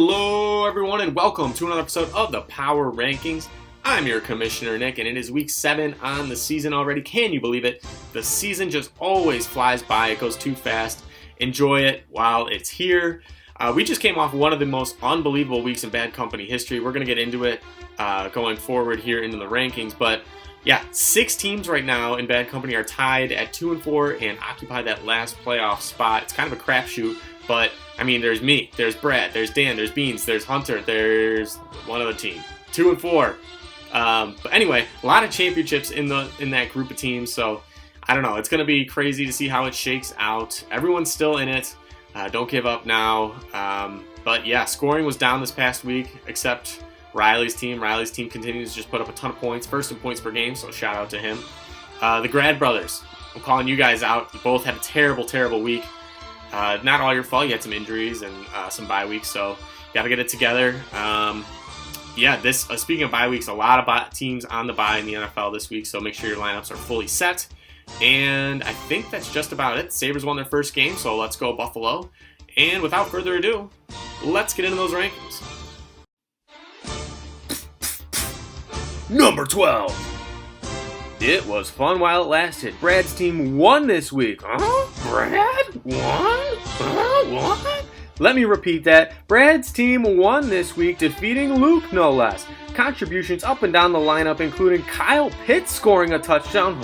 Hello, everyone, and welcome to another episode of the Power Rankings. I'm your Commissioner Nick, and it is week 7 on the season already. Can you believe it? The season just always flies by. It goes too fast. Enjoy it while it's here. We just came off one of the most unbelievable weeks in Bad Company history. We're going to get into it going forward here into the rankings, but yeah, 6 teams right now in Bad Company are tied at 2-4 and occupy that last playoff spot. It's kind of a crapshoot, but I mean, there's me, there's Brad, there's Dan, there's Beans, there's Hunter, there's one other team, 2-4. But anyway, a lot of championships in that group of teams, so I don't know. It's going to be crazy to see how it shakes out. Everyone's still in it. Don't give up now. But yeah, scoring was down this past week, except Riley's team. Riley's team continues to just put up a ton of points, first in points per game, so shout out to him. The Grad Brothers, I'm calling you guys out. You both had a terrible, terrible week. Not all your fault. You had some injuries and some bye weeks, so you got to get it together. Speaking of bye weeks, a lot of teams on the bye in the NFL this week, so make sure your lineups are fully set. And I think that's just about it. Sabres won their first game, so let's go Buffalo. And without further ado, let's get into those rankings. Number 12. It was fun while it lasted. Brad's team won this week. Brad? Won? What? Let me repeat that. Brad's team won this week, defeating Luke no less. Contributions up and down the lineup, including Kyle Pitts scoring a touchdown.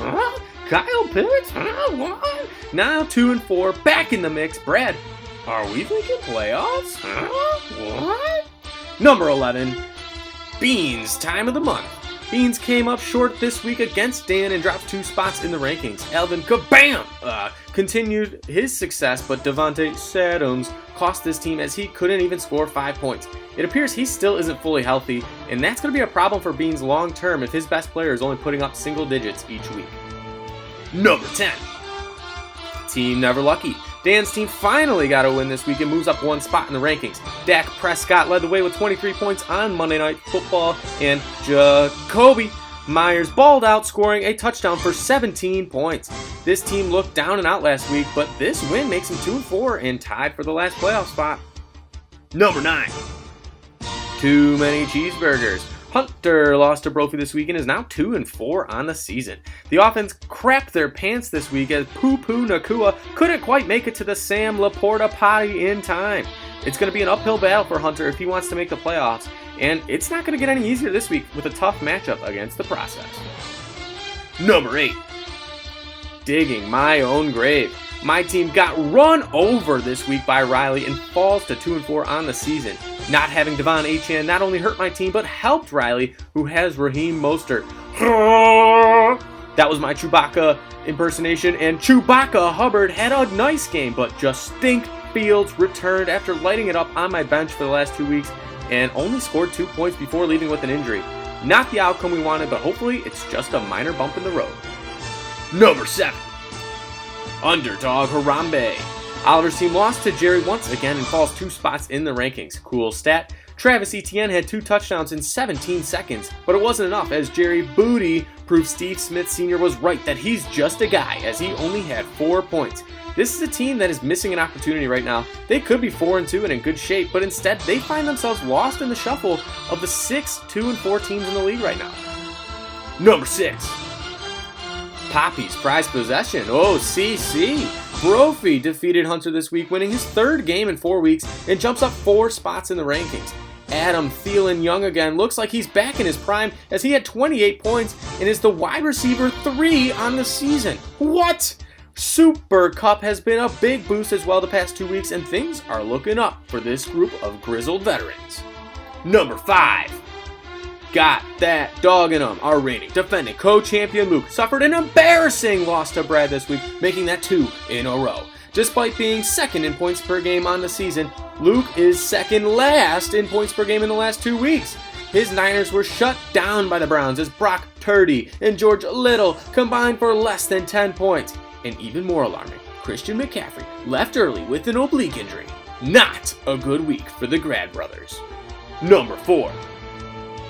Kyle Pitts? What? Now 2-4, back in the mix. Brad, are we thinking playoffs? What? Number 11. Beans, time of the month. Beans came up short this week against Dan and dropped 2 spots in the rankings. Alvin Kabam continued his success, but Devontae Adams cost this team as he couldn't even score 5 points. It appears he still isn't fully healthy, and that's going to be a problem for Beans long term if his best player is only putting up single digits each week. Number 10. Team Never Lucky. Dan's team finally got a win this week and moves up 1 spot in the rankings. Dak Prescott led the way with 23 points on Monday Night Football, and Jacoby Myers balled out, scoring a touchdown for 17 points. This team looked down and out last week, but this win makes them 2-4 and tied for the last playoff spot. Number 9. Too many cheeseburgers. Hunter lost to Brophy this week and is now 2-4 on the season. The offense crapped their pants this week as Poo Poo Nakua couldn't quite make it to the Sam Laporta potty in time. It's going to be an uphill battle for Hunter if he wants to make the playoffs, and it's not going to get any easier this week with a tough matchup against the Process. Number 8. Digging my own grave. My team got run over this week by Riley and falls to 2-4 on the season. Not having Devon Achane not only hurt my team, but helped Riley, who has Raheem Mostert. That was my Chewbacca impersonation, and Chewbacca Hubbard had a nice game, but just Stink Fields returned after lighting it up on my bench for the last 2 weeks and only scored 2 points before leaving with an injury. Not the outcome we wanted, but hopefully it's just a minor bump in the road. Number 7. Underdog Harambe. Oliver's team lost to Jerry once again and falls 2 spots in the rankings. Cool stat. Travis Etienne had 2 touchdowns in 17 seconds, but it wasn't enough as Jerry Booty proved Steve Smith Sr. was right that he's just a guy as he only had 4 points. This is a team that is missing an opportunity right now. They could be 4-2 and in good shape, but instead they find themselves lost in the shuffle of the 6 2-4 teams in the league right now. Number 6. Poppy's prized possession. CC. Brophy defeated Hunter this week, winning his 3rd game in 4 weeks and jumps up 4 spots in the rankings. Adam Thielen Young again looks like he's back in his prime as he had 28 points and is the wide receiver 3 on the season. What? Super Cup has been a big boost as well the past 2 weeks, and things are looking up for this group of grizzled veterans. Number 5. Got that dog in him. Our reigning, defending co-champion Luke suffered an embarrassing loss to Brad this week, making that 2 in a row. Despite being 2nd in points per game on the season, Luke is 2nd last in points per game in the last 2 weeks. His Niners were shut down by the Browns as Brock Purdy and George Little combined for less than 10 points. And even more alarming, Christian McCaffrey left early with an oblique injury. Not a good week for the Grad Brothers. Number 4.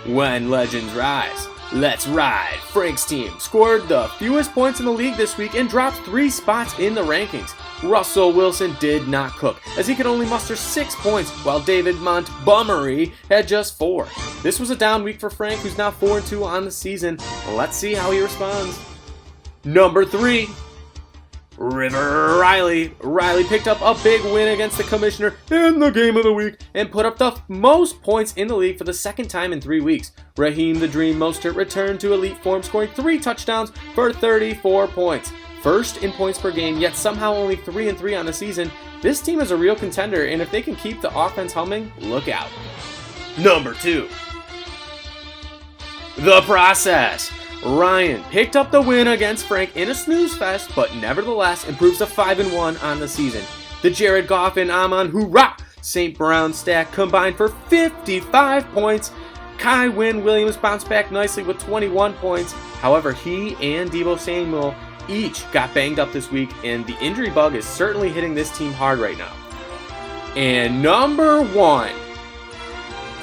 When legends rise, let's ride. Frank's team scored the fewest points in the league this week and dropped 3 spots in the rankings. Russell Wilson did not cook, as he could only muster 6 points, while David Montgomery had just 4. This was a down week for Frank, who's now 4-2 on the season. Let's see how he responds. Number 3, River Riley. Riley picked up a big win against the Commissioner in the game of the week and put up the most points in the league for the second time in 3 weeks. Raheem the Dream Mostert returned to elite form, scoring 3 touchdowns for 34 points. First in points per game, yet somehow only 3-3 on the season. This team is a real contender, and if they can keep the offense humming, look out. Number 2, The Process. Ryan picked up the win against Frank in a snooze fest, but nevertheless improves to 5-1 on the season. The Jared Goff and Amon-Ra St. Brown stack combined for 55 points. Kywin Williams bounced back nicely with 21 points. However, he and Deebo Samuel each got banged up this week, and the injury bug is certainly hitting this team hard right now. And number 1,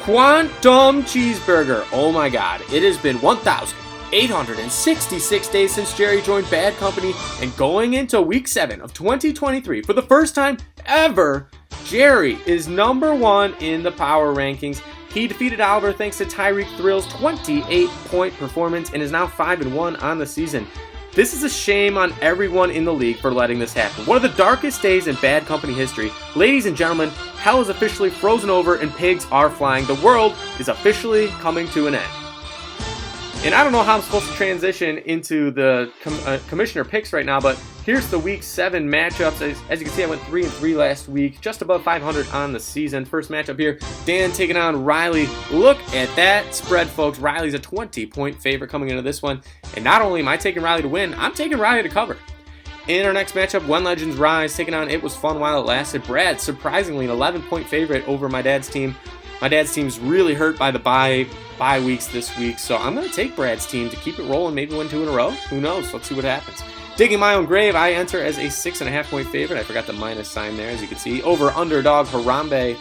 Quantum Cheeseburger. Oh my God, it has been 1,866 days since Jerry joined Bad Company, and going into week 7 of 2023, for the first time ever, Jerry is number 1 in the power rankings. He defeated Oliver thanks to Tyreek Thrill's 28-point performance and is now 5-1 on the season. This is a shame on everyone in the league for letting this happen. One of the darkest days in Bad Company history. Ladies and gentlemen, hell is officially frozen over and pigs are flying. The world is officially coming to an end. And I don't know how I'm supposed to transition into the commissioner picks right now, but here's the week 7 matchups. As you can see, I went 3-3 last week, just above 500 on the season. First matchup here, Dan taking on Riley. Look at that spread, folks. Riley's a 20-point favorite coming into this one. And not only am I taking Riley to win, I'm taking Riley to cover. In our next matchup, When Legends Rise taking on It Was Fun While It Lasted. Brad, surprisingly, an 11-point favorite over my dad's team. My dad's team's really hurt by the bye weeks this week, so I'm going to take Brad's team to keep it rolling, maybe win 2 in a row. Who knows? Let's see what happens. Digging my own grave, I enter as a 6.5-point favorite. I forgot the minus sign there, as you can see. Over underdog Harambe.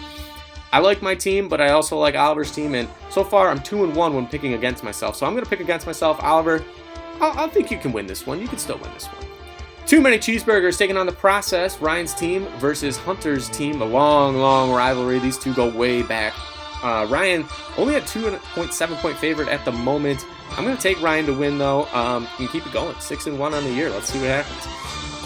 I like my team, but I also like Oliver's team, and so far I'm 2-1 when picking against myself. So I'm going to pick against myself. Oliver, I think you can win this one. You can still win this one. Too Many Cheeseburgers taking on The Process. Ryan's team versus Hunter's team. A long, long rivalry. These two go way back. Ryan only a 2.7-point favorite at the moment. I'm going to take Ryan to win, though, and keep it going. 6-1 on the year. Let's see what happens.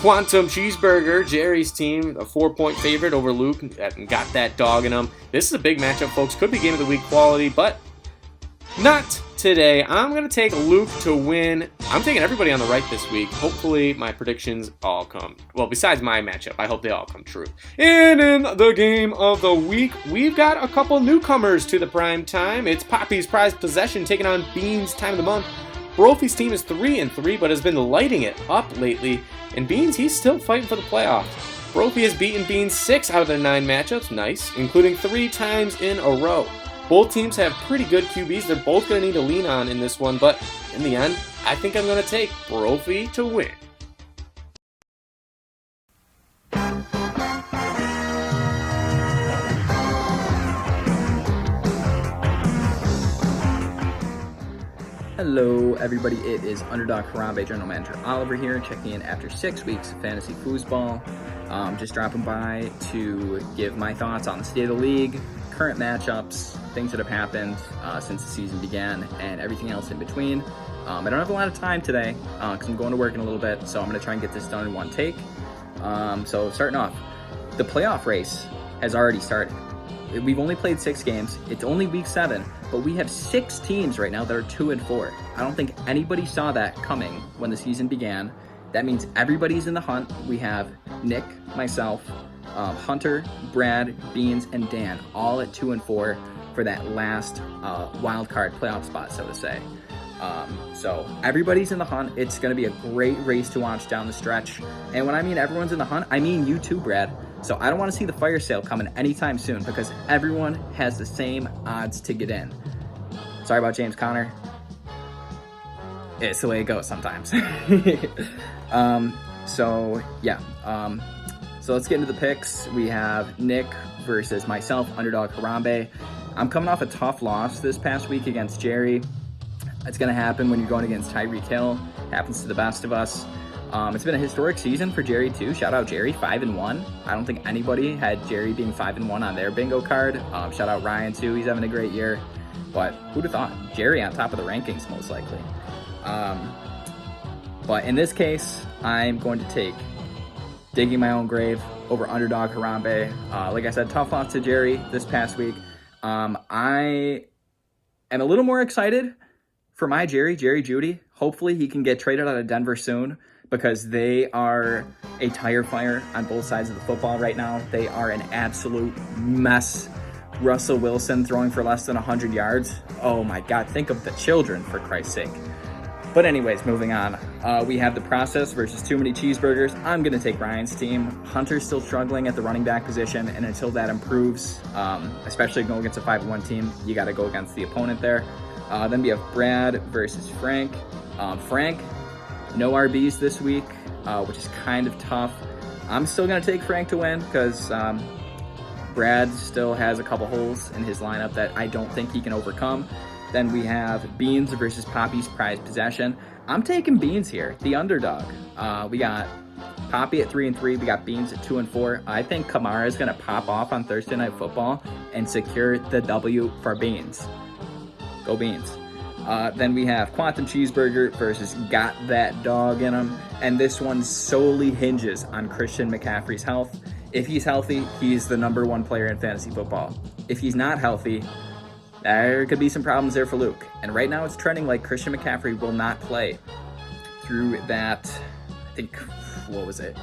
Quantum Cheeseburger, Jerry's team, a 4-point favorite over Luke, and got that dog in him. This is a big matchup, folks. Could be game of the week quality, but not today. I'm going to take Luke to win. I'm taking everybody on the right this week. Hopefully my predictions all come. Well, besides my matchup, I hope they all come true. And in the game of the week, we've got a couple newcomers to the prime time. It's Poppy's Prized Possession taking on Beans' Time of the Month. Brophy's team is 3-3, but has been lighting it up lately. And Beans, he's still fighting for the playoffs. Brophy has beaten Beans 6 out of their 9 matchups, nice, including 3 times in a row. Both teams have pretty good QBs. They're both going to need to lean on in this one, but in the end, I think I'm going to take Brophy to win. Hello everybody, it is Underdog Harambe General Manager Oliver here, checking in after 6 weeks of fantasy foosball. Just dropping by to give my thoughts on the state of the league, current matchups, things that have happened since the season began, and everything else in between. I don't have a lot of time today because I'm going to work in a little bit, so I'm going to try and get this done in one take. So starting off, the playoff race has already started. We've only played 6 games. It's only week 7, but we have 6 teams right now that are 2-4. I don't think anybody saw that coming when the season began. That means everybody's in the hunt. We have Nick, myself, Hunter, Brad, Beans, and Dan all at 2-4 for that last wild card playoff spot, so to say. So everybody's in the hunt. It's going to be a great race to watch down the stretch. And when I mean everyone's in the hunt, I mean you too, Brad. So I don't want to see the fire sale coming anytime soon because everyone has the same odds to get in. Sorry about James Conner. It's the way it goes sometimes. So let's get into the picks. We have Nick versus myself, Underdog Harambe. I'm coming off a tough loss this past week against Jerry. It's going to happen when you're going against Tyreek Hill. Happens to the best of us. It's been a historic season for Jerry too. Shout out Jerry, 5-1. I don't think anybody had Jerry being 5-1 on their bingo card. Shout out Ryan too. He's having a great year. But who'd have thought? Jerry on top of the rankings most likely. But in this case, I'm going to take digging my own grave over underdog Harambe. Like I said, tough loss to Jerry this past week. I am a little more excited for my Jerry Jeudy. Hopefully he can get traded out of Denver soon, because they are a tire fire on both sides of the football right now. They are an absolute mess. Russell Wilson throwing for less than 100 yards. Oh my God, think of the children, for Christ's sake. But anyways, moving on. We have the process versus too many cheeseburgers. I'm going to take Ryan's team. Hunter's still struggling at the running back position, and until that improves, especially going against a 5-1 team, you got to go against the opponent there. Then we have Brad versus Frank. Frank, no RBs this week, which is kind of tough. I'm still going to take Frank to win because Brad still has a couple holes in his lineup that I don't think he can overcome. Then we have Beans versus Poppy's prized possession. I'm taking Beans here, the underdog. We got Poppy at 3-3. We got Beans at 2-4. I think Kamara is going to pop off on Thursday Night Football and secure the W for Beans. Go Beans. Then we have Quantum Cheeseburger versus Got That Dog in him. And this one solely hinges on Christian McCaffrey's health. If he's healthy, he's the #1 player in fantasy football. If he's not healthy, there could be some problems there for Luke. And right now it's trending like Christian McCaffrey will not play through that, I think, what was it?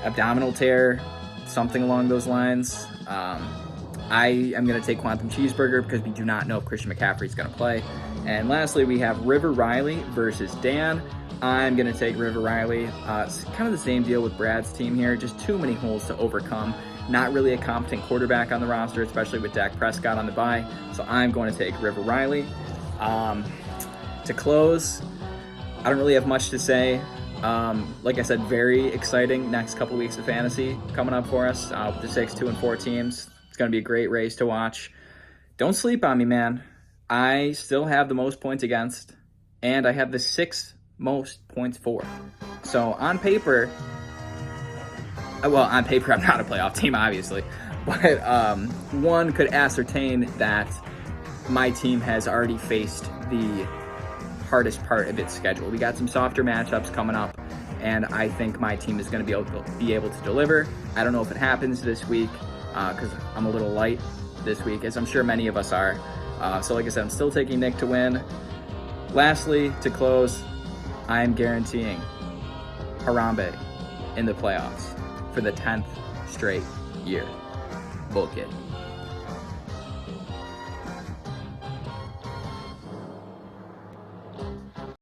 Abdominal tear, something along those lines. I am going to take Quantum Cheeseburger because we do not know if Christian McCaffrey is going to play. And lastly, we have River Riley versus Dan. I'm going to take River Riley. It's kind of the same deal with Brad's team here. Just too many holes to overcome. Not really a competent quarterback on the roster, especially with Dak Prescott on the bye. So I'm going to take River Riley. To close, I don't really have much to say. Like I said, very exciting next couple weeks of fantasy coming up for us with the 6, 2, and 4 teams. It's going to be a great race to watch. Don't sleep on me, man. I still have the most points against, and I have the 6th most points for. So on paper, I'm not a playoff team, obviously, but one could ascertain that my team has already faced the hardest part of its schedule. We got some softer matchups coming up, and I think my team is going to be able to deliver. I don't know if it happens this week because I'm a little light this week, as I'm sure many of us are. So like I said, I'm still taking Nick to win. Lastly, to close, I'm guaranteeing Harambe in the playoffs for the 10th straight year. Bull kid.